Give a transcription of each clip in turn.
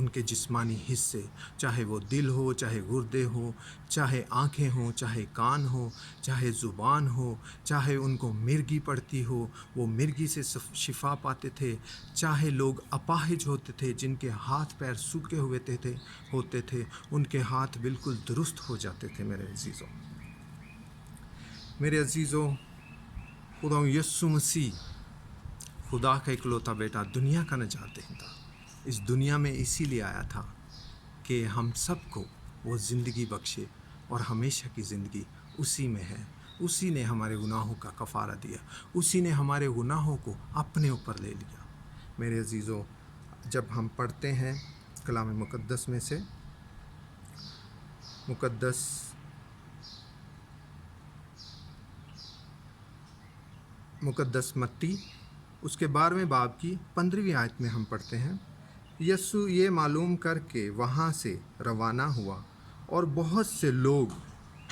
ان کے جسمانی حصے، چاہے وہ دل ہو، چاہے گردے ہو، چاہے آنکھیں ہوں، چاہے کان ہو، چاہے زبان ہو، چاہے ان کو مرگی پڑتی ہو وہ مرگی سے شفا پاتے تھے، چاہے لوگ اپاہج ہوتے تھے جن کے ہاتھ پیر سوکھے ہوتے تھے ان کے ہاتھ بالکل درست ہو جاتے تھے۔ میرے عزیزوں، خدا یسوع مسیح خدا کا اکلوتا بیٹا، دنیا کا نجات دہندہ، اس دنیا میں اسی لیے آیا تھا کہ ہم سب کو وہ زندگی بخشے، اور ہمیشہ کی زندگی اسی میں ہے۔ اسی نے ہمارے گناہوں کا کفارہ دیا، اسی نے ہمارے گناہوں کو اپنے اوپر لے لیا۔ میرے عزیزوں، جب ہم پڑھتے ہیں کلام مقدس میں سے مقدس متی اس کے 12ویں باب کی 15ویں آیت میں ہم پڑھتے ہیں، یسوع یہ معلوم کر کے وہاں سے روانہ ہوا اور بہت سے لوگ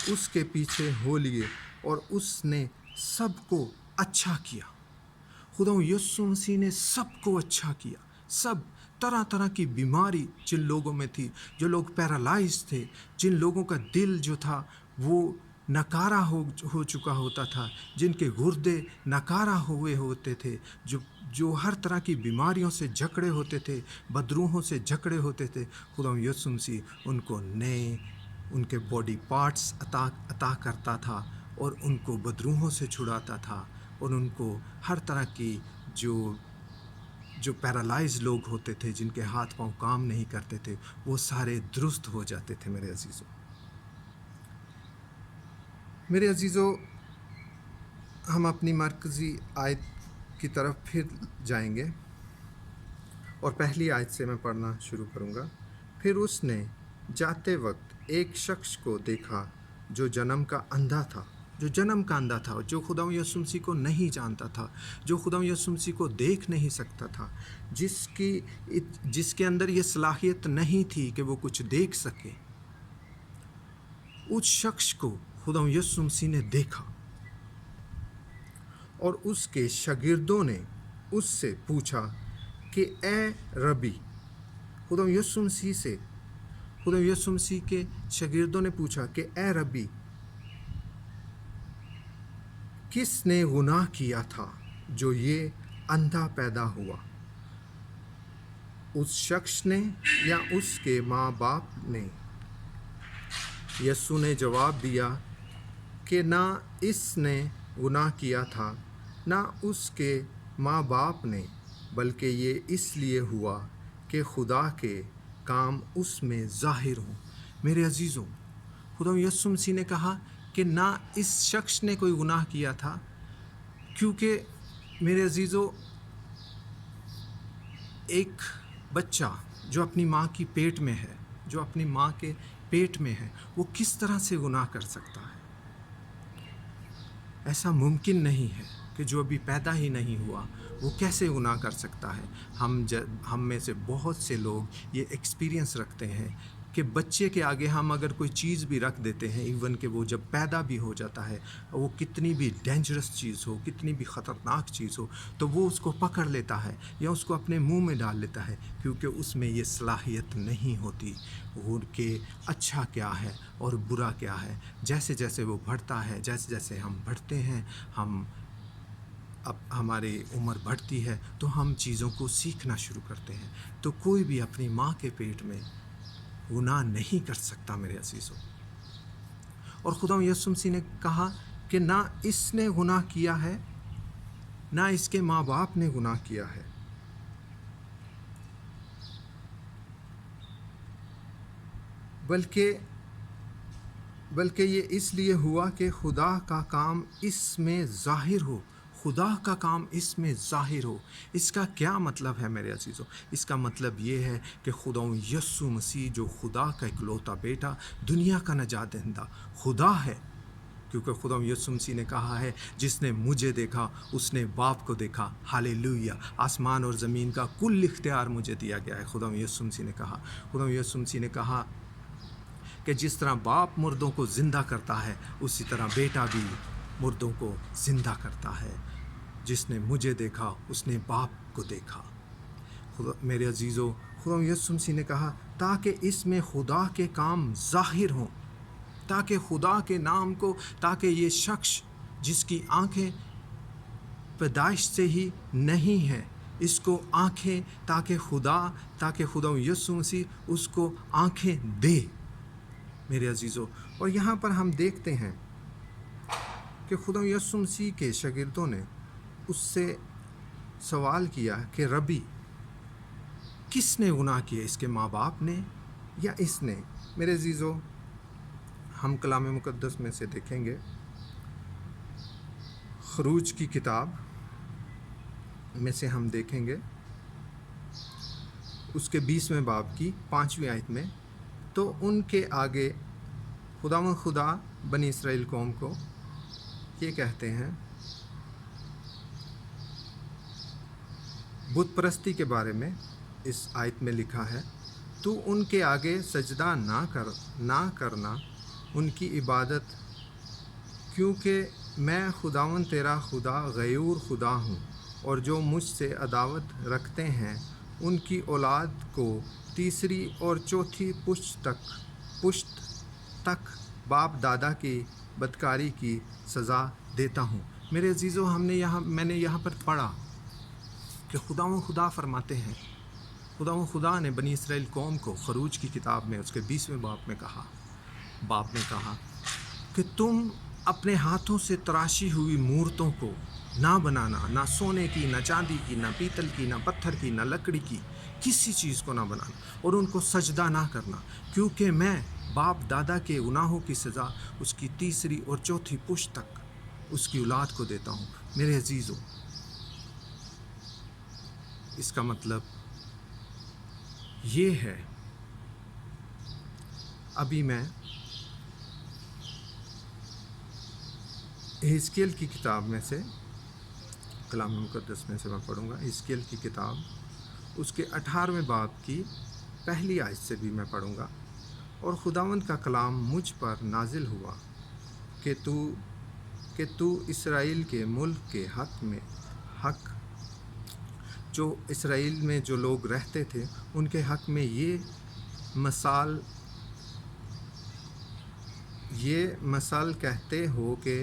اس کے پیچھے ہو لیے اور اس نے سب کو اچھا کیا۔ خدا یسوع مسیح نے سب کو اچھا کیا۔ سب طرح طرح کی بیماری جن لوگوں میں تھی، جو لوگ پیرالائز تھے، جن لوگوں کا دل جو تھا وہ نکارا ہو چکا ہوتا تھا، جن کے گردے نکارا ہوئے ہوتے تھے، جو ہر طرح کی بیماریوں سے جکڑے ہوتے تھے، بدروحوں سے جکڑے ہوتے تھے، خدا یسوع مسیح ان کو نئے ان کے باڈی پارٹس عطا کرتا تھا اور ان کو بدروحوں سے چھڑاتا تھا، اور ان کو ہر طرح کی جو پیرالائز لوگ ہوتے تھے، جن کے ہاتھ پاؤں کام نہیں کرتے تھے، وہ سارے درست ہو جاتے تھے۔ میرے عزیزوں، ہم اپنی مرکزی آیت کی طرف پھر جائیں گے اور پہلی آیت سے میں پڑھنا شروع کروں گا۔ پھر اس نے جاتے وقت ایک شخص کو دیکھا جو جنم کا اندھا تھا، جو خدا یسوع مسیح کو نہیں جانتا تھا، جو خدا یسوع مسیح کو دیکھ نہیں سکتا تھا، جس کے اندر یہ صلاحیت نہیں تھی کہ وہ کچھ دیکھ سکے۔ اس شخص کو خدا یسوع مسیح نے دیکھا اور اس کے شاگردوں نے اس سے پوچھا کہ اے ربی، خدا یسوع مسیح کے شاگردوں نے پوچھا کہ اے ربی، کس نے گناہ کیا تھا جو یہ اندھا پیدا ہوا، اس شخص نے یا اس کے ماں باپ نے؟ یسوع نے جواب دیا کہ نہ اس نے گناہ کیا تھا نہ اس کے ماں باپ نے، بلکہ یہ اس لیے ہوا کہ خدا کے کام اس میں ظاہر ہوں۔ میرے عزیزوں، خدا یسوع مسیح نے کہا کہ نہ اس شخص نے کوئی گناہ کیا تھا، کیونکہ میرے عزیزوں، ایک بچہ جو اپنی ماں کے پیٹ میں ہے، وہ کس طرح سے گناہ کر سکتا ہے؟ ایسا ممکن نہیں ہے کہ جو ابھی پیدا ہی نہیں ہوا وہ کیسے گناہ کر سکتا ہے؟ ہم میں سے بہت سے لوگ یہ ایکسپیرینس رکھتے ہیں کہ بچے کے آگے ہم اگر کوئی چیز بھی رکھ دیتے ہیں، ایون کہ وہ جب پیدا بھی ہو جاتا ہے، وہ کتنی بھی ڈینجرس چیز ہو، کتنی بھی خطرناک چیز ہو، تو وہ اس کو پکڑ لیتا ہے یا اس کو اپنے منہ میں ڈال لیتا ہے، کیونکہ اس میں یہ صلاحیت نہیں ہوتی کہ اچھا کیا ہے اور برا کیا ہے۔ جیسے جیسے وہ بڑھتا ہے، جیسے جیسے ہم بڑھتے ہیں، اب ہماری عمر بڑھتی ہے تو ہم چیزوں کو سیکھنا شروع کرتے ہیں۔ تو کوئی بھی اپنی ماں کے پیٹ میں گناہ نہیں کر سکتا میرے عزیزوں۔ اور خدا یسوع مسیح نے کہا کہ نہ اس نے گناہ کیا ہے نہ اس کے ماں باپ نے گناہ کیا ہے، بلکہ یہ اس لیے ہوا کہ خدا کا کام اس میں ظاہر ہو۔ خدا کا کام اس میں ظاہر ہو۔ اس کا کیا مطلب ہے میرے عزیزوں؟ اس کا مطلب یہ ہے کہ خدا یسوع مسیح جو خدا کا اکلوتا بیٹا، دنیا کا نجات دہندہ خدا ہے، کیونکہ خدا یسوع مسیح نے کہا ہے جس نے مجھے دیکھا اس نے باپ کو دیکھا۔ ہالےلویا! آسمان اور زمین کا کل اختیار مجھے دیا گیا ہے، خدا یسوع مسیح نے کہا۔ خدا یسوع مسیح نے کہا کہ جس طرح باپ مردوں کو زندہ کرتا ہے، اسی طرح بیٹا بھی مردوں کو زندہ کرتا ہے۔ جس نے مجھے دیکھا اس نے باپ کو دیکھا۔ میرے عزیزوں، خدا یسوع مسیح نے کہا تاکہ اس میں خدا کے کام ظاہر ہوں، تاکہ خدا کے نام کو، تاکہ یہ شخص جس کی آنکھیں پیدائش سے ہی نہیں ہیں، اس کو آنکھیں، تاکہ خدا یسوع مسیح اس کو آنکھیں دے میرے عزیزو۔ اور یہاں پر ہم دیکھتے ہیں کہ خدا یسوع مسیح کے شاگردوں نے اس سے سوال کیا کہ ربی کس نے گناہ کیا، اس کے ماں باپ نے یا اس نے؟ میرے عزیزو، ہم کلام مقدس میں سے دیکھیں گے، خروج کی کتاب میں سے ہم دیکھیں گے اس کے 20ویں باب کی 5ویں آیت میں، تو ان کے آگے خدا بنی اسرائیل قوم کو یہ کہتے ہیں، بت پرستی کے بارے میں اس آیت میں لکھا ہے، تو ان کے آگے سجدہ نہ کرنا، ان کی عبادت، کیونکہ میں خداوند تیرا خدا غیور خدا ہوں، اور جو مجھ سے عداوت رکھتے ہیں ان کی اولاد کو تیسری اور چوتھی پشت تک باپ دادا کی بدکاری کی سزا دیتا ہوں۔ میرے عزیزو، میں نے یہاں پر پڑھا کہ خدا فرماتے ہیں، خدا نے بنی اسرائیل قوم کو خروج کی کتاب میں اس کے 20ویں باب میں کہا کہ تم اپنے ہاتھوں سے تراشی ہوئی مورتوں کو نہ بنانا، نہ سونے کی، نہ چاندی کی، نہ پیتل کی، نہ پتھر کی، نہ لکڑی کی، کسی چیز کو نہ بنانا، اور ان کو سجدہ نہ کرنا، کیونکہ میں باپ دادا کے گناہوں کی سزا اس کی تیسری اور چوتھی پشت تک اس کی اولاد کو دیتا ہوں۔ میرے عزیزو، اس کا مطلب یہ ہے، ابھی میں حزقیل کی کتاب میں سے، کلام مقدس میں سے میں پڑھوں گا، حزقیل کی کتاب اس کے 18ویں باب کی پہلی آیت سے بھی میں پڑھوں گا۔ اور خداوند کا کلام مجھ پر نازل ہوا کہ تو اسرائیل کے ملک کے حق جو اسرائیل میں جو لوگ رہتے تھے ان کے حق میں یہ مثال کہتے ہو کہ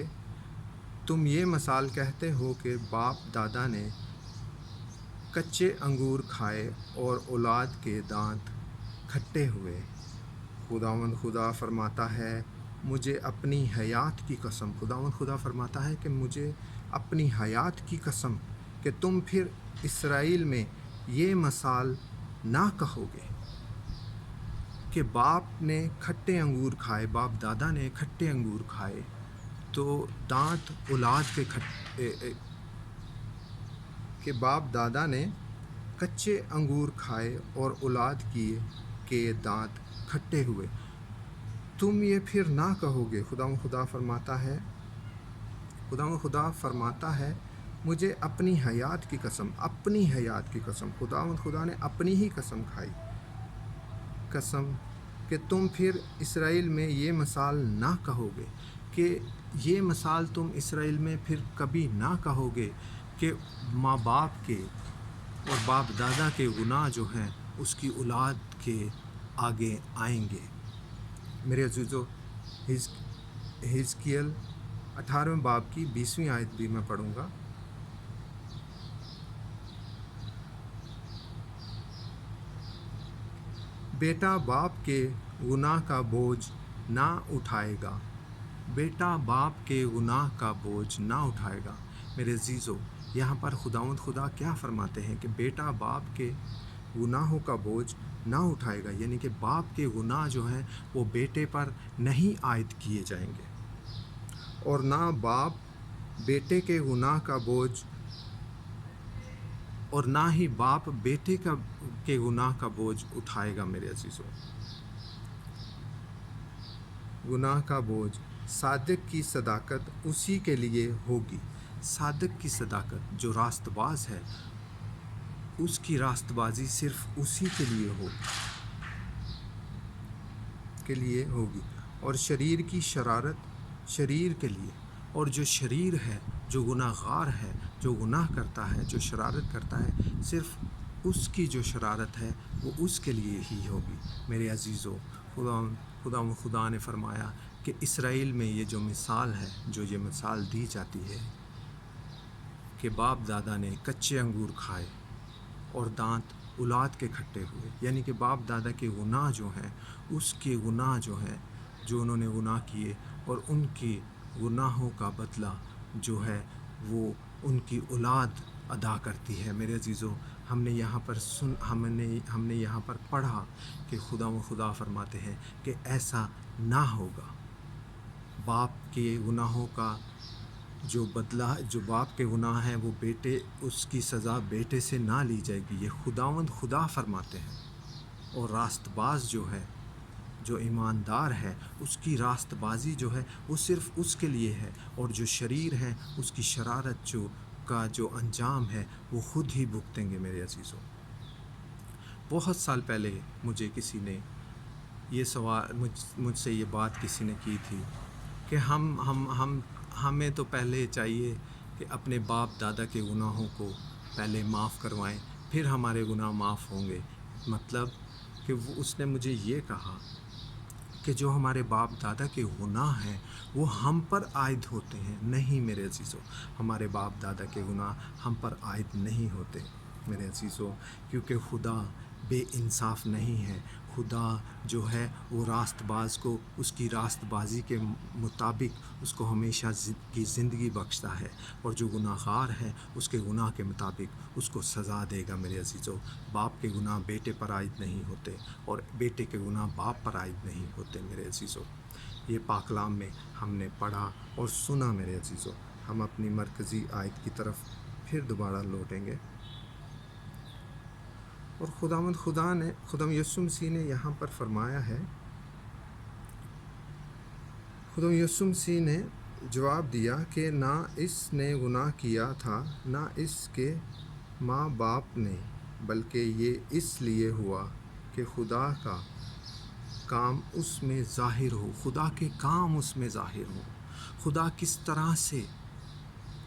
تم یہ مثال کہتے ہو کہ باپ دادا نے کچے انگور کھائے اور اولاد کے دانت کھٹے ہوئے۔ خدا فرماتا ہے، مجھے اپنی حیات کی قسم، خدا فرماتا ہے کہ مجھے اپنی حیات کی قسم کہ تم پھر اسرائیل میں یہ مثال نہ کہو گے کہ باپ نے کھٹے انگور کھائے، باپ دادا نے کھٹے انگور کھائے تو دانت اولاد کہ باپ دادا نے کچے انگور کھائے اور اولاد کے دانت کھٹے ہوئے، تم یہ پھر نہ کہو گے۔ خدا فرماتا ہے مجھے اپنی حیات کی قسم، خدا نے اپنی ہی قسم کھائی، کہ تم پھر اسرائیل میں یہ مثال نہ کہو گے، کہ یہ مثال تم اسرائیل میں پھر کبھی نہ کہو گے کہ ماں باپ کے اور باپ دادا کے گناہ جو ہیں اس کی اولاد کے آگے آئیں گے۔ میرے عزیزو، حزقیل 18ویں باب کی 20ویں آیت بھی میں پڑھوں گا۔ بیٹا باپ کے گناہ کا بوجھ نہ اٹھائے گا، میرے عزیزو، یہاں پر خدا کیا فرماتے ہیں کہ بیٹا باپ کے گناہوں کا بوجھ نہ اٹھائے گا، یعنی کہ باپ کے گناہ جو ہیں وہ بیٹے پر نہیں عائد کیے جائیں گے، اور نہ باپ بیٹے کے گناہ کا بوجھ، اور نہ ہی باپ بیٹے کے گناہ کا بوجھ اٹھائے گا۔ میرے عزیزو، گناہ کا بوجھ صادق کی صداقت اسی کے لیے ہوگی، صادق کی صداقت جو راست باز ہے اس کی راست بازی صرف اسی کے لیے ہوگی، اور شریر کی شرارت شریر کے لیے، اور جو شریر ہے، جو گناہ گار ہے، جو گناہ کرتا ہے، جو شرارت کرتا ہے، صرف اس کی جو شرارت ہے وہ اس کے لیے ہی ہوگی۔ میرے عزیزو، خدا نے فرمایا کہ اسرائیل میں یہ جو مثال ہے، جو یہ مثال دی جاتی ہے کہ باپ دادا نے کچے انگور کھائے اور دانت اولاد کے کھٹے ہوئے، یعنی کہ باپ دادا کے گناہ جو ہیں، اس کے گناہ جو ہیں، جو انہوں نے گناہ کیے، اور ان کی گناہوں کا بدلہ جو ہے وہ ان کی اولاد ادا کرتی ہے۔ میرے عزیزو، ہم نے یہاں پر پڑھا کہ خدا فرماتے ہیں کہ ایسا نہ ہوگا۔ باپ کے گناہوں کا جو بدلہ، جو باپ کے گناہ ہیں وہ بیٹے، اس کی سزا بیٹے سے نہ لی جائے گی، یہ خدا فرماتے ہیں۔ اور راست باز جو ہے، جو ایماندار ہے، اس کی راست بازی جو ہے وہ صرف اس کے لیے ہے، اور جو شریر ہے اس کی شرارت کا جو انجام ہے وہ خود ہی بھگتیں گے۔ میرے عزیزوں، بہت سال پہلے مجھے کسی نے یہ سوال، مجھ سے یہ بات کسی نے کی تھی کہ ہمیں تو پہلے چاہیے کہ اپنے باپ دادا کے گناہوں کو پہلے معاف کروائیں، پھر ہمارے گناہ معاف ہوں گے۔ مطلب کہ اس نے مجھے یہ کہا کہ جو ہمارے باپ دادا کے گناہ ہیں وہ ہم پر عائد ہوتے ہیں۔ نہیں میرے عزیزو، ہمارے باپ دادا کے گناہ ہم پر عائد نہیں ہوتے میرے عزیزو، کیونکہ خدا بے انصاف نہیں ہے۔ خدا جو ہے وہ راست باز کو اس کی راست بازی کے مطابق اس کو ہمیشہ کی زندگی بخشتا ہے، اور جو گناہ گار ہے اس کے گناہ کے مطابق اس کو سزا دے گا۔ میرے عزیزو، باپ کے گناہ بیٹے پر عائد نہیں ہوتے، اور بیٹے کے گناہ باپ پر عائد نہیں ہوتے۔ میرے عزیزو، یہ پاک کلام میں ہم نے پڑھا اور سنا۔ میرے عزیزو، ہم اپنی مرکزی آیت کی طرف پھر دوبارہ لوٹیں گے، اور خدا یسوع مسیح نے یہاں پر فرمایا ہے، خدا یسوع مسیح نے جواب دیا کہ نہ اس نے گناہ کیا تھا نہ اس کے ماں باپ نے، بلکہ یہ اس لیے ہوا کہ خدا کا کام اس میں ظاہر ہو۔ خدا کے کام اس میں ظاہر ہو۔ خدا کس طرح سے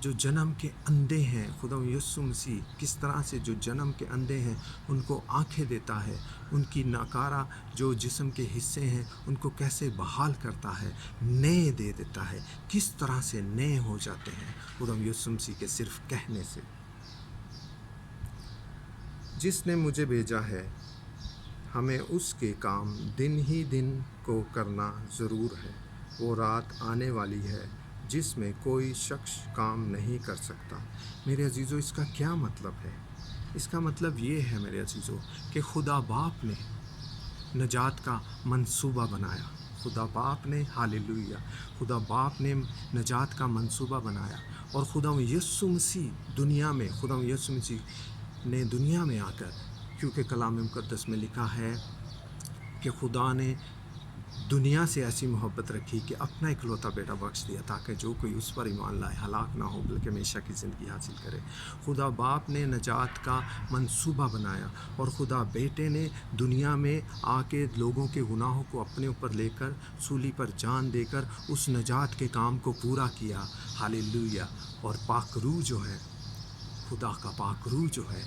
جو جنم کے اندھے ہیں، خدا یسوع مسیح کس طرح سے جو جنم کے اندھے ہیں ان کو آنکھیں دیتا ہے، ان کی ناکارہ جو جسم کے حصے ہیں ان کو کیسے بحال کرتا ہے، نئے دے دیتا ہے، کس طرح سے نئے ہو جاتے ہیں خدا یسوع مسیح کے صرف کہنے سے۔ جس نے مجھے بھیجا ہے، ہمیں اس کے کام دن ہی دن کو کرنا ضرور ہے۔ وہ رات آنے والی ہے جس میں کوئی شخص کام نہیں کر سکتا۔ میرے عزیزو، اس کا کیا مطلب ہے؟ اس کا مطلب یہ ہے میرے عزیزو کہ خدا باپ نے نجات کا منصوبہ بنایا۔ خدا باپ نے ہاللویا، خدا باپ نے نجات کا منصوبہ بنایا، اور خدا یسوع مسیح نے دنیا میں آ کر، کیونکہ کلام مقدس میں لکھا ہے کہ خدا نے دنیا سے ایسی محبت رکھی کہ اپنا اکلوتا بیٹا بخش دیا تاکہ جو کوئی اس پر ایمان لائے ہلاک نہ ہو بلکہ ہمیشہ کی زندگی حاصل کرے۔ خدا باپ نے نجات کا منصوبہ بنایا، اور خدا بیٹے نے دنیا میں آ کے لوگوں کے گناہوں کو اپنے اوپر لے کر صلیب پر جان دے کر اس نجات کے کام کو پورا کیا۔ ہاللویا۔ اور پاک روح جو ہے، خدا کا پاک روح جو ہے،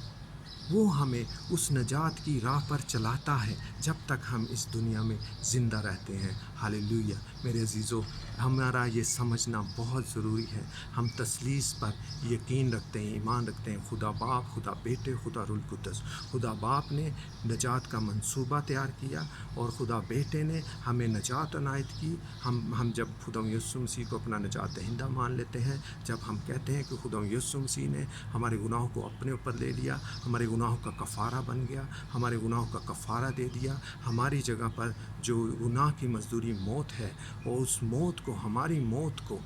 وہ ہمیں اس نجات کی راہ پر چلاتا ہے جب تک ہم اس دنیا میں زندہ رہتے ہیں۔ ہاللویا۔ میرے عزیزو، ہمارا یہ سمجھنا بہت ضروری ہے۔ ہم تثلیث پر یقین رکھتے ہیں، ایمان رکھتے ہیں، خدا باپ، خدا بیٹے، خدا روح القدس۔ خدا باپ نے نجات کا منصوبہ تیار کیا، اور خدا بیٹے نے ہمیں نجات عنایت کی۔ ہم جب خدا یسوع مسیح کو اپنا نجات دہندہ مان لیتے ہیں، جب ہم کہتے ہیں کہ خدا یسوع مسیح نے ہمارے گناہوں کو اپنے اوپر لے لیا، ہمارے گناہوں کا کفارہ بن گیا، ہمارے گناہوں کا کفارہ دے دیا، ہماری جگہ پر جو گناہ کی مزدوری موت ہے، اور اس موت کو، ہماری موت کو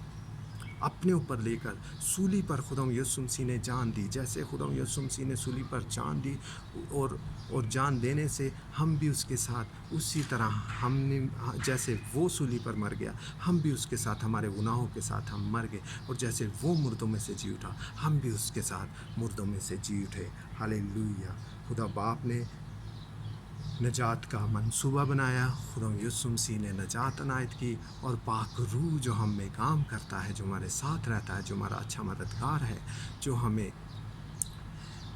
اپنے اوپر لے کر صلیب پر خدا یسوع مسیح نے جان دی۔ جیسے خدا یسوع مسیح نے صلیب پر جان دی، اور جان دینے سے ہم بھی اس کے ساتھ اسی طرح جیسے وہ صلیب پر مر گیا، ہم بھی اس کے ساتھ ہمارے گناہوں کے ساتھ ہم مر گئے، اور جیسے وہ مردوں میں سے جی اٹھا، ہم بھی اس کے ساتھ مردوں میں سے جی اٹھے۔ ہاللویا۔ خدا باپ نے نجات کا منصوبہ بنایا، خدا یسوع مسیح نے نجات عنایت کی، اور پاک روح جو ہم میں کام کرتا ہے، جو ہمارے ساتھ رہتا ہے، جو ہمارا اچھا مددگار ہے، جو ہمیں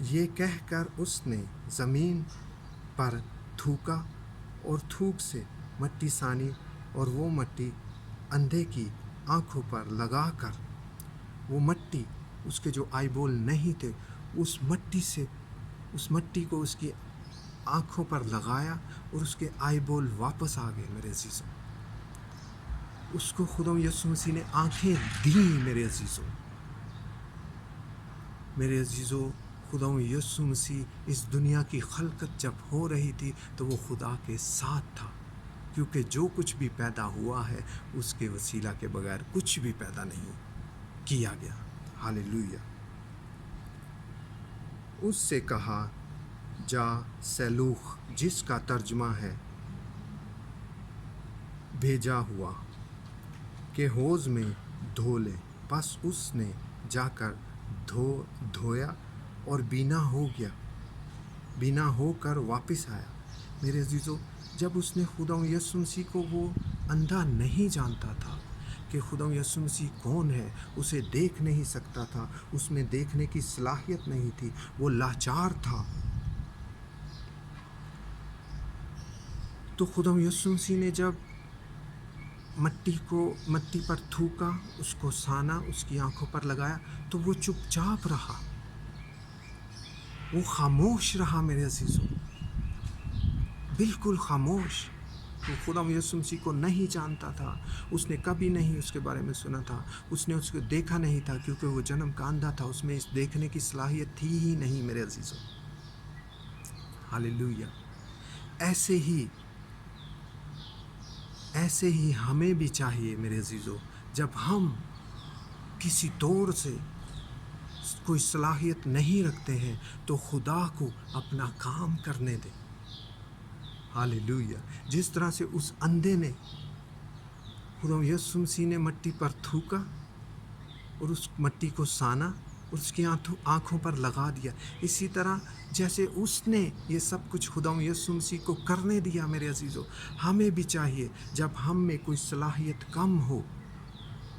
یہ کہہ کر اس نے زمین پر تھوکا اور تھوک سے مٹی سانی اور وہ مٹی اندھے کی آنکھوں پر لگا کر وہ مٹی اس کے جو آئی بول نہیں تھے اس مٹی کو اس کی آنکھوں پر لگایا اور اس کے آئی بول واپس آ گئے میرے عزیزوں. اس کو خدا یسوع مسیح نے آنکھیں دیں میرے عزیزوں. میرے عزیزوں خدا یسوع مسیح اس دنیا کی خلقت جب ہو رہی تھی تو وہ خدا کے ساتھ تھا، کیونکہ جو کچھ بھی پیدا ہوا ہے اس کے وسیلہ کے بغیر کچھ بھی پیدا نہیں کیا گیا. ہاللیلویہ. اس سے کہا جا سیلوخ، جس کا ترجمہ ہے بھیجا ہوا، کہ حوض میں دھو لے. پس اس نے جا کر دھویا اور بینا ہو کر واپس آیا. میرے عزیزو، جب اس نے خدا یسوع مسیح کو، وہ اندھا نہیں جانتا تھا کہ خدا یسوع مسیح کون ہے، اسے دیکھ نہیں سکتا تھا، اس میں دیکھنے کی صلاحیت نہیں تھی، وہ لاچار تھا. تو خدا یسوع مسیح نے جب مٹی پر تھوکا، اس کو سانا، اس کی آنکھوں پر لگایا، تو وہ چپ چاپ رہا، وہ خاموش رہا میرے عزیزوں، بالکل خاموش. وہ خدا یسوع مسیح کو نہیں جانتا تھا، اس نے کبھی نہیں اس کے بارے میں سنا تھا، اس نے اس کو دیکھا نہیں تھا، کیونکہ وہ جنم کا اندھا تھا، اس میں اس دیکھنے کی صلاحیت تھی ہی نہیں میرے عزیزوں. ہاللیلویہ. ایسے ہی ہمیں بھی چاہیے میرے عزیزو، جب ہم کسی طور سے کوئی صلاحیت نہیں رکھتے ہیں تو خدا کو اپنا کام کرنے دیں. ہاللیلویہ. جس طرح سے اس اندھے نے خدا یسوع مسیح نے مٹی پر تھوکا اور اس مٹی کو سانا اور اس کی آنکھوں پر لگا دیا، اسی طرح جیسے اس نے یہ سب کچھ خدا یسوع مسیح کو کرنے دیا میرے عزیزو، ہمیں بھی چاہیے جب ہم میں کوئی صلاحیت کم ہو،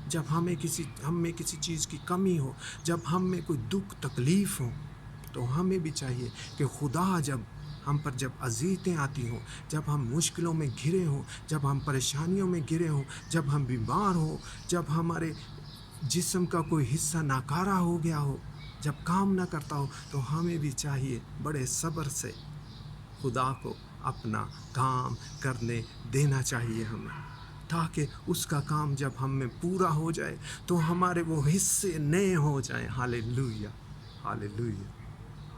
جب ہم میں کسی چیز کی کمی ہو، جب ہم میں کوئی دکھ تکلیف ہو، تو ہمیں بھی چاہیے کہ خدا جب ہم پر جب اذیتیں آتی ہوں، جب ہم مشکلوں میں گھرے ہوں، جب ہم پریشانیوں میں گھرے ہوں، جب ہم بیمار ہوں، جب ہمارے جسم کا کوئی حصہ ناکارہ ہو گیا ہو، جب کام نہ کرتا ہو، تو ہمیں بھی چاہیے بڑے صبر سے خدا کو اپنا کام کرنے دینا چاہیے ہمیں، تاکہ اس کا کام جب ہم میں پورا ہو جائے تو ہمارے وہ حصے نئے ہو جائیں. ہاللیلویہ. ہاللیلویہ.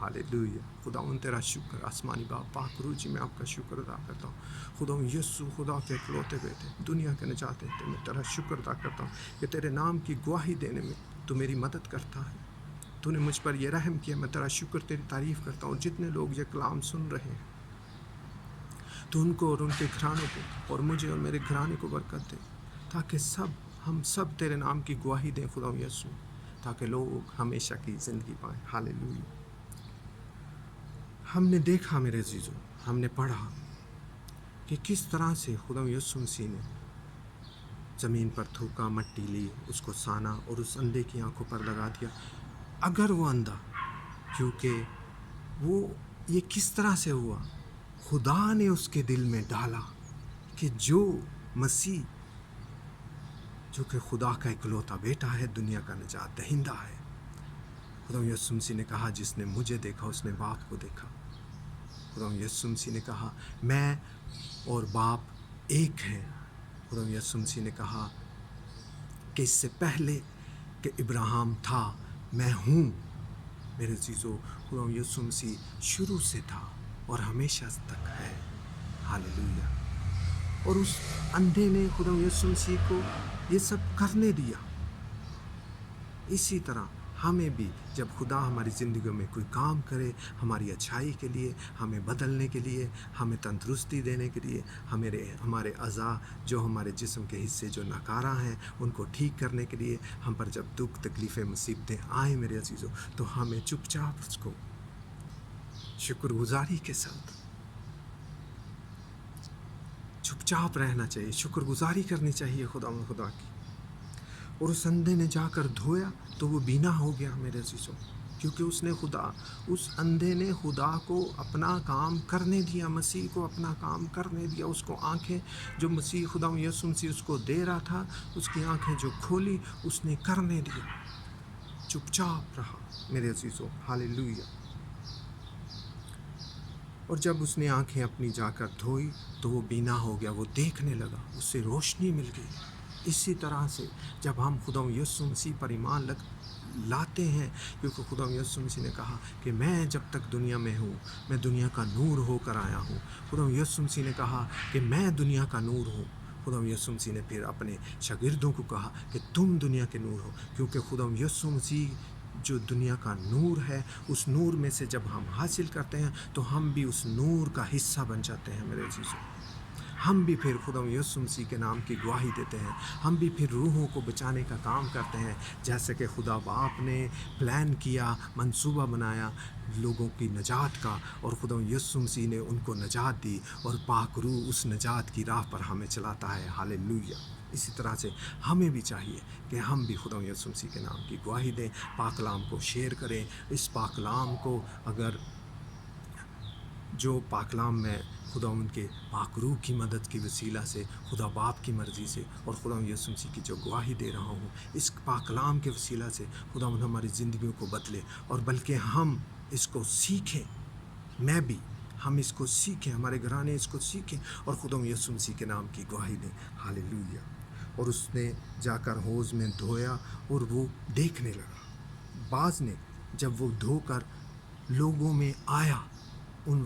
ہاللیلویہ. خدا تیرا شکر آسمانی باپ پاک روح جی، میں آپ کا شکر ادا کرتا ہوں. خدا یسوع، خدا کے اکلوتے بیٹے، دنیا کے نجات دیتے، میں تیرا شکر ادا کرتا ہوں کہ تیرے نام کی گواہی دینے میں تو میری مدد کرتا ہے. تو نے مجھ پر یہ رحم کیا، میں تیرا شکر، تیری تعریف کرتا ہوں. جتنے لوگ یہ کلام سن رہے ہیں تو ان کو اور ان کے گھرانوں کو اور مجھے اور میرے گھرانے کو برکت دے، تاکہ ہم سب تیرے نام کی گواہی دیں خدا یسوع، تاکہ لوگ ہمیشہ کی زندگی پائیں. ہاللیلویہ. ہم نے دیکھا میرے عزیزو، ہم نے پڑھا کہ کس طرح سے خدا یسوع مسیح نے زمین پر تھوکا، مٹی لی، اس کو سانا اور اس اندھے کی آنکھوں پر لگا دیا. اگر وہ اندھا، کیونکہ وہ یہ کس طرح سے ہوا، خدا نے اس کے دل میں ڈالا کہ جو مسیح، جو کہ خدا کا اکلوتا بیٹا ہے، دنیا کا نجات دہندہ ہے، خدا یسوع مسیح نے کہا جس نے مجھے دیکھا اس نے باپ کو دیکھا. خدا یسوع مسیح نے کہا میں اور باپ ایک ہیں. خدا یسوع مسیح نے کہا کہ اس سے پہلے کہ ابراہیم تھا میں ہوں. میرے عزیزو، خدا یسوع مسیح شروع سے تھا اور ہمیشہ تک ہے. ہاللیلویہ. اور اس اندھے نے خدا یسوع مسیح کو یہ سب کرنے دیا. اسی طرح ہمیں بھی جب خدا ہماری زندگیوں میں کوئی کام کرے، ہماری اچھائی کے لیے، ہمیں بدلنے کے لیے، ہمیں تندرستی دینے کے لیے، ہمارے اعضاء جو ہمارے جسم کے حصے جو ناکارہ ہیں ان کو ٹھیک کرنے کے لیے ہم پر جب دکھ تکلیفیں مصیبتیں آئیں میرے عزیزوں، تو ہمیں چپ چاپ اس کو شکر گزاری کے ساتھ چپ چاپ رہنا چاہیے، شکر گزاری کرنی چاہیے خدا کی. اور اس اندھے نے جا کر دھویا تو وہ بینا ہو گیا میرے عزیزوں. کیونکہ اس اندھے نے خدا کو اپنا کام کرنے دیا، مسیح کو اپنا کام کرنے دیا. اس کو آنکھیں جو خدا یسوع مسیح اس کو دے رہا تھا، اس کی آنکھیں جو کھولی اس نے کرنے دیا، چپ چاپ رہا میرے عزیزو. ہاللیلویہ. اور جب اس نے آنکھیں اپنی جا کر دھوئی تو وہ بینا ہو گیا، وہ دیکھنے لگا، اس سے روشنی مل گئی. اسی طرح سے جب ہم خدا یسوع مسیح پر ایمان لاتے ہیں، کیونکہ خدا یسوع مسیح نے کہا کہ میں جب تک دنیا میں ہوں میں دنیا کا نور ہو کر آیا ہوں. خدا یسوع مسیح نے کہا کہ میں دنیا کا نور ہوں. خدا یسوع مسیح نے پھر اپنے شاگردوں کو کہا کہ تم دنیا کے نور ہو، کیونکہ خدا یسوع مسیح جو دنیا کا نور ہے، اس نور میں سے جب ہم حاصل کرتے ہیں تو ہم بھی اس نور کا حصہ بن جاتے ہیں میرے عزیزوں. ہم بھی پھر خدا یسوع مسیح کے نام کی گواہی دیتے ہیں. ہم بھی پھر روحوں کو بچانے کا کام کرتے ہیں، جیسے کہ خدا باپ نے پلان کیا، منصوبہ بنایا لوگوں کی نجات کا، اور خدا یسوع مسیح نے ان کو نجات دی، اور پاک روح اس نجات کی راہ پر ہمیں چلاتا ہے. ہاللیلویہ. اسی طرح سے ہمیں بھی چاہیے کہ ہم بھی خدا یسوع مسیح کے نام کی گواہی دیں، پاک کلام کو شیئر کریں. اس پاک کلام کو اگر جو پاک کلام میں خدا ان کے پاک روح کی مدد کی وسیلہ سے، خدا باپ کی مرضی سے، اور خدا یسوع مسیح کی جو گواہی دے رہا ہوں، اس پاک کلام کے وسیلہ سے خدا ہماری زندگیوں کو بدلے، اور بلکہ ہم اس کو سیکھیں. ہم اس کو سیکھیں، ہمارے گھرانے اس کو سیکھیں اور خدا یسوع مسیح کے نام کی گواہی دیں. ہاللیلویہ. اور اس نے جا کر حوض میں دھویا اور وہ دیکھنے لگا. بعض نے جب وہ دھو کر لوگوں میں آیا،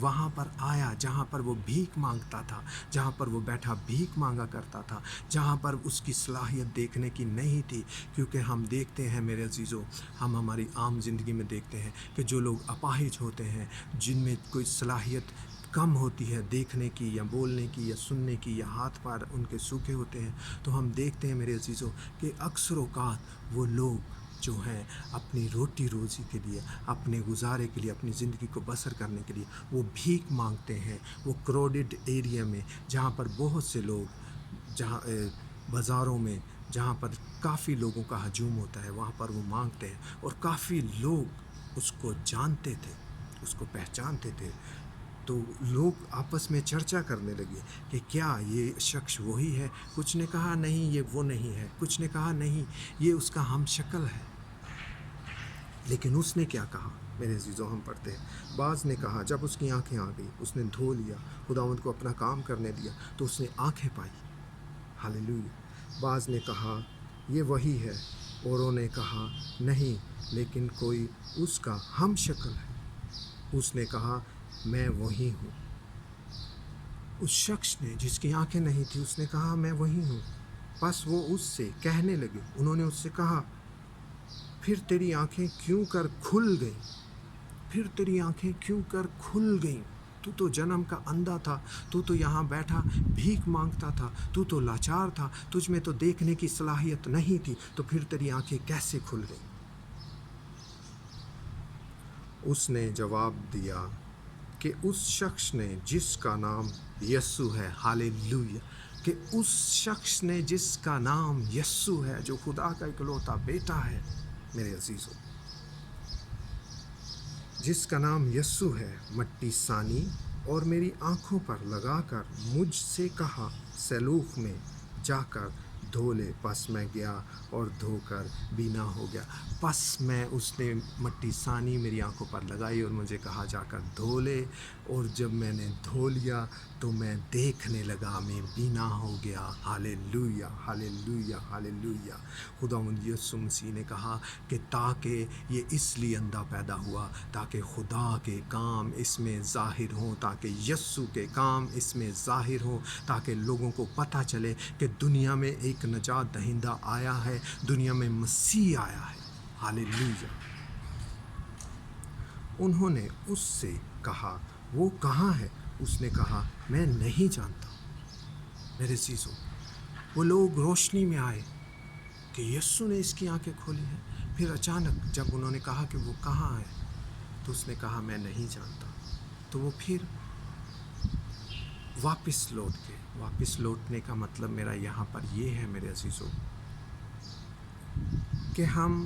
وہاں پر آیا جہاں پر وہ بھیک مانگتا تھا، جہاں پر وہ بیٹھا بھیک مانگا کرتا تھا، جہاں پر اس کی صلاحیت دیکھنے کی نہیں تھی. کیونکہ ہم دیکھتے ہیں میرے عزیزوں، ہم ہماری عام زندگی میں دیکھتے ہیں کہ جو لوگ اپاہج ہوتے ہیں، جن میں کوئی صلاحیت کم ہوتی ہے دیکھنے کی یا بولنے کی یا سننے کی، یا ہاتھ پار ان کے سوکھے ہوتے ہیں، تو ہم دیکھتے ہیں میرے عزیزوں کہ اکثر اوقات وہ لوگ جو ہیں اپنی روٹی روزی کے لیے، اپنے گزارے کے لیے، اپنی زندگی کو بسر کرنے کے لیے وہ بھیک مانگتے ہیں. وہ کراؤڈڈ ایریا میں جہاں پر بہت سے لوگ، جہاں بازاروں میں جہاں پر کافی لوگوں کا ہجوم ہوتا ہے، وہاں پر وہ مانگتے ہیں. اور کافی لوگ اس کو جانتے تھے، اس کو پہچانتے تھے. تو لوگ آپس میں چرچا کرنے لگے کہ کیا یہ شخص وہی ہے؟ کچھ نے کہا نہیں یہ وہ نہیں ہے، کچھ نے کہا نہیں یہ اس کا ہم شکل ہے. لیکن اس نے کیا کہا میرے عزیزوں؟ ہم پڑھتے ہیں، بعض نے کہا جب اس کی آنکھیں آ گئی، اس نے دھو لیا، خداوند کو اپنا کام کرنے دیا تو اس نے آنکھیں پائی. ہاللیلویہ. بعض نے کہا یہ وہی ہے، اوروں نے کہا نہیں لیکن کوئی اس کا ہم شکل ہے. اس نے کہا میں وہی ہوں. اس شخص نے جس کی آنکھیں نہیں تھی، اس نے کہا میں وہی ہوں. بس وہ اس سے کہنے لگے، انہوں نے اس سے کہا پھر تیری آنکھیں کیوں کر کھل گئیں؟ پھر تیری آنکھیں کیوں کر کھل گئیں؟ تو جنم کا اندھا تھا، تو یہاں بیٹھا بھیک مانگتا تھا، تو لاچار تھا، تجھ میں تو دیکھنے کی صلاحیت نہیں تھی، تو پھر تیری آنکھیں کیسے کھل گئیں؟ اس نے جواب دیا کہ اس شخص نے جس کا نام یسوع ہے، ہاللیلویہ، کہ اس شخص نے جس کا نام یسوع ہے، جو خدا کا اکلوتا بیٹا ہے میرے عزیزوں، جس کا نام یسوع ہے، مٹی سانی اور میری آنکھوں پر لگا کر مجھ سے کہا سیلوخ میں جا کر دھو لے. پس میں گیا اور دھو کر بینا ہو گیا. پس میں اس نے مٹی سانی میری آنکھوں پر لگائی اور مجھے کہا جا کر دھو لے، اور جب میں نے دھو لیا تو میں دیکھنے لگا، میں بینا ہو گیا. ہاللیلویہ ہاللیلویہ ہاللیلویہ. خداوند یسوع مسیح نے کہا کہ تاکہ یہ اس لیے اندھا پیدا ہوا تاکہ خدا کے کام اس میں ظاہر ہوں، تاکہ یسوع کے کام اس میں ظاہر ہوں، تاکہ لوگوں کو پتہ چلے کہ دنیا میں ایک نجات دہندہ آیا ہے، دنیا میں مسیح آیا ہے. ہاللیلویہ. انہوں نے اس سے کہا وہ کہاں ہے؟ اس نے کہا میں نہیں جانتا. میرے عزیزو، وہ لوگ روشنی میں آئے کہ یسوع نے اس کی آنکھیں کھولی ہیں. پھر اچانک جب انہوں نے کہا کہ وہ کہاں ہے تو اس نے کہا میں نہیں جانتا. تو وہ پھر واپس لوٹنے کا مطلب میرا یہاں پر یہ ہے میرے عزیزو کہ ہم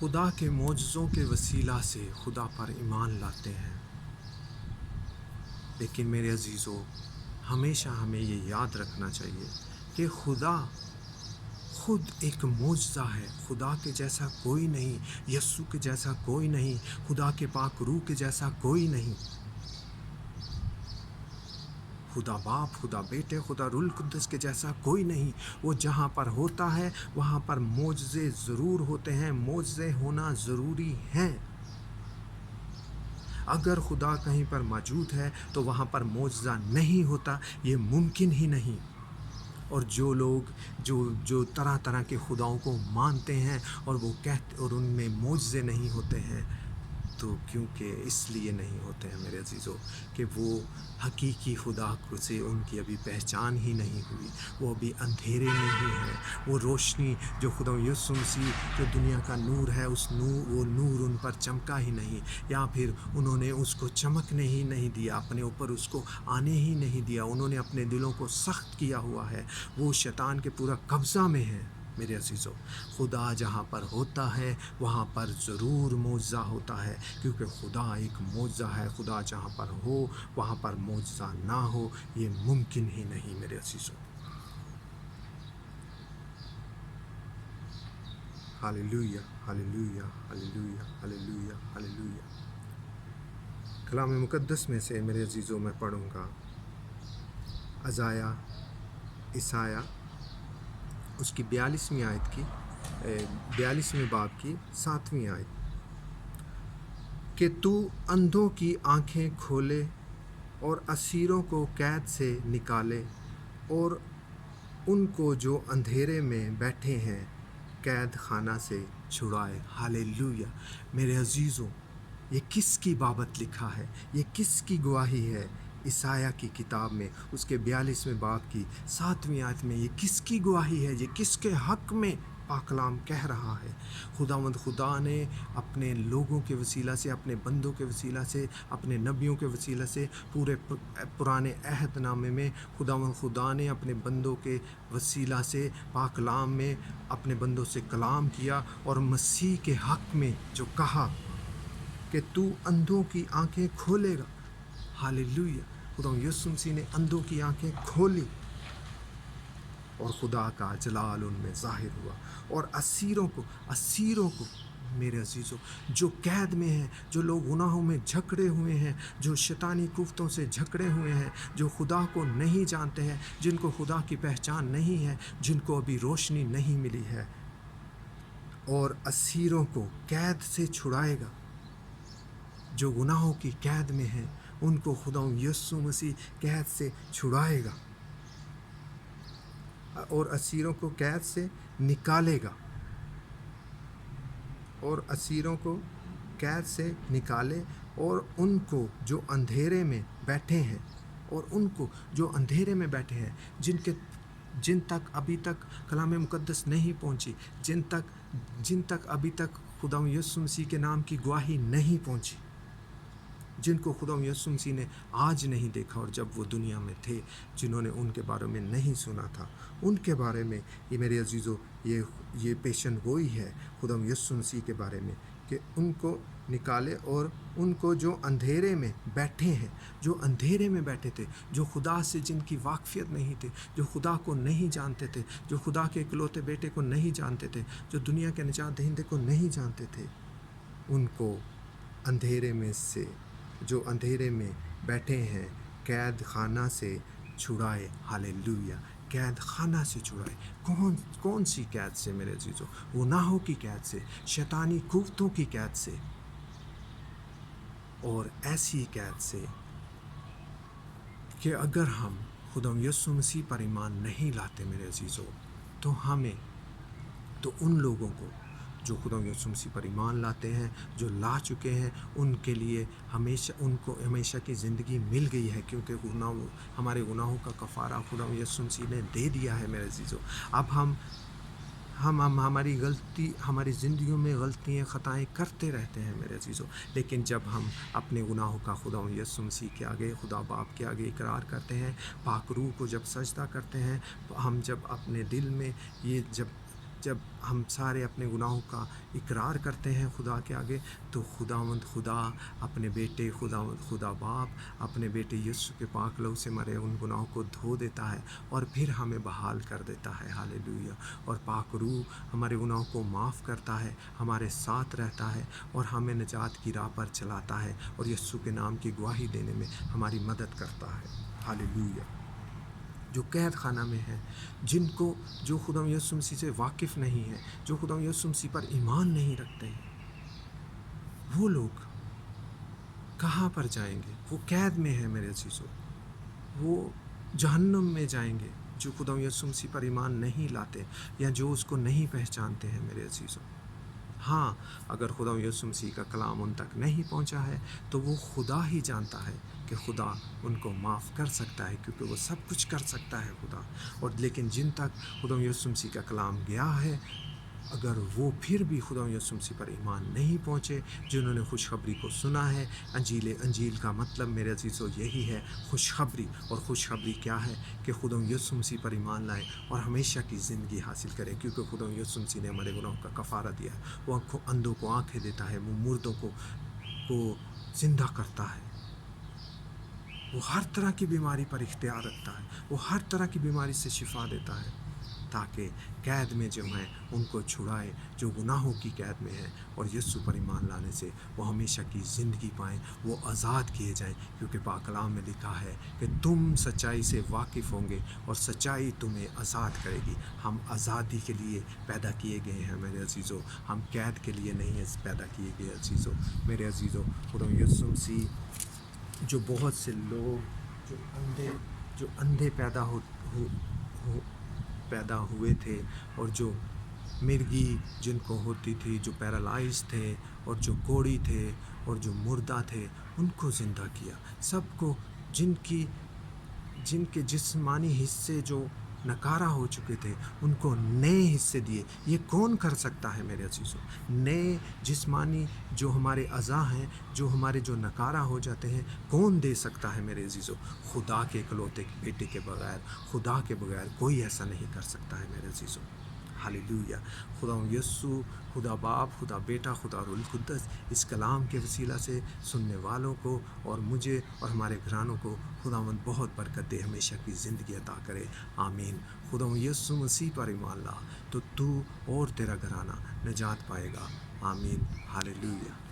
خدا کے معجزوں کے وسیلہ سے خدا پر ایمان لاتے ہیں، لیکن میرے عزیزو ہمیشہ ہمیں یہ یاد رکھنا چاہیے کہ خدا خود ایک معجزہ ہے۔ خدا کے جیسا کوئی نہیں، یسوع کے جیسا کوئی نہیں، خدا کے پاک روح کے جیسا کوئی نہیں۔ خدا باپ، خدا بیٹے، خدا روح القدس کے جیسا کوئی نہیں۔ وہ جہاں پر ہوتا ہے وہاں پر معجزے ضرور ہوتے ہیں، معجزے ہونا ضروری ہیں۔ اگر خدا کہیں پر موجود ہے تو وہاں پر معجزہ نہیں ہوتا، یہ ممکن ہی نہیں۔ اور جو لوگ جو طرح طرح کے خداؤں کو مانتے ہیں اور وہ کہتے اور ان میں معجزے نہیں ہوتے ہیں، تو کیونکہ اس لیے نہیں ہوتے ہیں میرے عزیزو کہ وہ حقیقی خدا کو سے ان کی ابھی پہچان ہی نہیں ہوئی، وہ ابھی اندھیرے میں ہی ہیں۔ وہ روشنی جو خدا یسوع مسیح جو دنیا کا نور ہے، وہ نور ان پر چمکا ہی نہیں، یا پھر انہوں نے اس کو چمکنے ہی نہیں دیا، اپنے اوپر اس کو آنے ہی نہیں دیا۔ انہوں نے اپنے دلوں کو سخت کیا ہوا ہے، وہ شیطان کے پورا قبضہ میں ہے میرے عزیزو۔ خدا جہاں پر ہوتا ہے وہاں پر ضرور معجزہ ہوتا ہے، کیونکہ خدا ایک معجزہ ہے۔ خدا جہاں پر ہو وہاں پر معجزہ نہ ہو، یہ ممکن ہی نہیں میرے عزیزو۔ Hallelujah, hallelujah, hallelujah, hallelujah, hallelujah. کلام مقدس میں سے میرے عزیزو میں پڑھوں گا عیسائیہ اس کی 42ویں باب کی 7ویں آیت، کہ تو اندھوں کی آنکھیں کھولے اور اسیروں کو قید سے نکالے، اور ان کو جو اندھیرے میں بیٹھے ہیں قید خانہ سے چھڑائے۔ ہاللویا۔ میرے عزیزو، یہ کس کی بابت لکھا ہے؟ یہ کس کی گواہی ہے؟ عیسائیہ کی کتاب میں اس کے 42ویں باب کی 7ویں آیت میں یہ کس کی گواہی ہے؟ یہ کس کے حق میں پاک کلام کہہ رہا ہے؟ خداوند خدا نے اپنے لوگوں کے وسیلہ سے، اپنے بندوں کے وسیلہ سے، اپنے نبیوں کے وسیلہ سے، پورے پرانے عہد نامے میں خداوند خدا نے اپنے بندوں کے وسیلہ سے پاک کلام میں اپنے بندوں سے کلام کیا، اور مسیح کے حق میں جو کہا کہ تو اندھوں کی آنکھیں کھولے گا۔ ہاللویا۔ خدا یسوع مسیح نے اندھوں کی آنکھیں کھولی، اور خدا کا جلال ان میں ظاہر ہوا، اور اسیروں کو میرے عزیزوں جو قید میں ہیں، جو لوگ گناہوں میں جھکڑے ہوئے ہیں، جو شیطانی کوفتوں سے جھکڑے ہوئے ہیں، جو خدا کو نہیں جانتے ہیں، جن کو خدا کی پہچان نہیں ہے، جن کو ابھی روشنی نہیں ملی ہے، اور اسیروں کو قید سے چھڑائے گا۔ جو گناہوں کی قید میں ہیں ان کو خدا یسوع مسیح قید سے چھڑائے گا، اور اسیروں کو قید سے نکالے گا، اور اسیروں کو قید سے نکالے، اور ان کو جو اندھیرے میں بیٹھے ہیں، اور ان کو جو اندھیرے میں بیٹھے ہیں، جن تک ابھی تک کلام مقدس نہیں پہنچی، جن تک ابھی تک خدا یسوع مسیح کے نام کی گواہی نہیں پہنچی، جن کو خدا یسوع مسیح نے آج نہیں دیکھا، اور جب وہ دنیا میں تھے جنہوں نے ان کے بارے میں نہیں سنا تھا، ان کے بارے میں یہ میرے عزیزو یہ پیشن گوئی ہے خدا یسوع مسیح کے بارے میں، کہ ان کو نکالے، اور ان کو جو اندھیرے میں بیٹھے ہیں، جو اندھیرے میں بیٹھے تھے، جو خدا سے جن کی واقفیت نہیں تھی، جو خدا کو نہیں جانتے تھے، جو خدا کے اکلوتے بیٹے کو نہیں جانتے تھے، جو دنیا کے نجات دہندے کو نہیں جانتے تھے، ان کو اندھیرے میں سے، جو اندھیرے میں بیٹھے ہیں، قید خانہ سے چھڑائے۔ ہاللویا۔ قید خانہ سے چھڑائے۔ کون سی قید سے میرے عزیزو؟ گناہوں کی قید سے، شیطانی قوتوں کی قید سے، اور ایسی قید سے کہ اگر ہم خدا یسوع مسیح پر ایمان نہیں لاتے میرے عزیزو، تو ان لوگوں کو جو خدا یسوع مسیح پر ایمان لاتے ہیں، جو لا چکے ہیں، ان کے لیے ان کو ہمیشہ کی زندگی مل گئی ہے، کیونکہ ہمارے گناہوں کا کفارہ خدا یسوع مسیح نے دے دیا ہے میرے عزیزو۔ اب ہم ہماری زندگیوں میں غلطیاں، خطائیں کرتے رہتے ہیں میرے عزیزو، لیکن جب ہم اپنے گناہوں کا خدا یسوع مسیح کے آگے، خدا باپ کے آگے اقرار کرتے ہیں، پاک روح کو جب سجدہ کرتے ہیں، ہم جب اپنے دل میں جب ہم سارے اپنے گناہوں کا اقرار کرتے ہیں خدا کے آگے، تو خداوند خدا اپنے بیٹے خدا باپ اپنے بیٹے یسوع کے پاک لہو سے مرے ان گناہوں کو دھو دیتا ہے اور پھر ہمیں بحال کر دیتا ہے۔ ہاللیلویہ۔ اور پاک روح ہمارے گناہوں کو معاف کرتا ہے، ہمارے ساتھ رہتا ہے اور ہمیں نجات کی راہ پر چلاتا ہے اور یسوع کے نام کی گواہی دینے میں ہماری مدد کرتا ہے۔ ہاللیلویہ۔ جو قید خانہ میں ہیں، جو خدا یسوع مسیح سے واقف نہیں ہے، جو خدا یسوع مسیح پر ایمان نہیں رکھتے ہیں، وہ لوگ کہاں پر جائیں گے؟ وہ قید میں ہیں میرے عزیزو، وہ جہنم میں جائیں گے جو خدا یسوع مسیح پر ایمان نہیں لاتے یا جو اس کو نہیں پہچانتے ہیں میرے عزیزو۔ ہاں، اگر خدا یسوع مسیح کا کلام ان تک نہیں پہنچا ہے تو وہ خدا ہی جانتا ہے کہ خدا ان کو معاف کر سکتا ہے، کیونکہ وہ سب کچھ کر سکتا ہے خدا۔ اور لیکن جن تک خدا یسوع مسیح کا کلام گیا ہے، اگر وہ پھر بھی خدا یسوع مسیح پر ایمان نہیں پہنچے، جنہوں نے خوشخبری کو سنا ہے، انجیل کا مطلب میرے عزیزو یہی ہے، خوشخبری۔ اور خوشخبری کیا ہے؟ کہ خدا یسوع مسیح پر ایمان لائیں اور ہمیشہ کی زندگی حاصل کریں، کیونکہ خدا یسوع مسیح نے ہمارے گناہوں کا کفارہ دیا ہے۔ وہ اندھوں کو آنکھیں دیتا ہے، وہ مردوں کو زندہ کرتا ہے، وہ ہر طرح کی بیماری پر اختیار رکھتا ہے، وہ ہر طرح کی بیماری سے شفا دیتا ہے، تاکہ قید میں جو ہیں ان کو چھڑائے، جو گناہوں کی قید میں ہیں، اور یسوع پر ایمان لانے سے وہ ہمیشہ کی زندگی پائیں، وہ آزاد کیے جائیں، کیونکہ پاک کلام میں لکھا ہے کہ تم سچائی سے واقف ہوں گے اور سچائی تمہیں آزاد کرے گی۔ ہم آزادی کے لیے پیدا کیے گئے ہیں میرے عزیزو، ہم قید کے لیے نہیں پیدا کیے گئے عزیزو۔ میرے عزیزو، خدا یسوع مسیح جو بہت سے لوگ جو اندھے پیدا ہوئے تھے، اور جو مرگی جن کو ہوتی تھی، جو پیرالائز تھے اور جو کوڑی تھے اور جو مردہ تھے، ان کو زندہ کیا۔ سب کو جن کے جسمانی حصے جو نکارہ ہو چکے تھے، ان کو نئے حصے دیے۔ یہ کون کر سکتا ہے میرے عزیزو؟ نئے جسمانی جو ہمارے اعضاء ہیں، جو نکارہ ہو جاتے ہیں، کون دے سکتا ہے میرے عزیزو؟ خدا کے اکلوتے بیٹے کے بغیر، خدا کے بغیر کوئی ایسا نہیں کر سکتا ہے میرے عزیزو۔ ہاللیلویہ۔ خدا یسوع، خدا باپ، خدا بیٹا، خدا روح القدس اس کلام کے وسیلہ سے سننے والوں کو اور مجھے اور ہمارے گھرانوں کو خداوند بہت برکت دے، ہمیشہ کی زندگی عطا کرے، آمین۔ خدا یسوع مسیح پر ایمان لا تو اور تیرا گھرانہ نجات پائے گا، آمین، ہاللیلویہ۔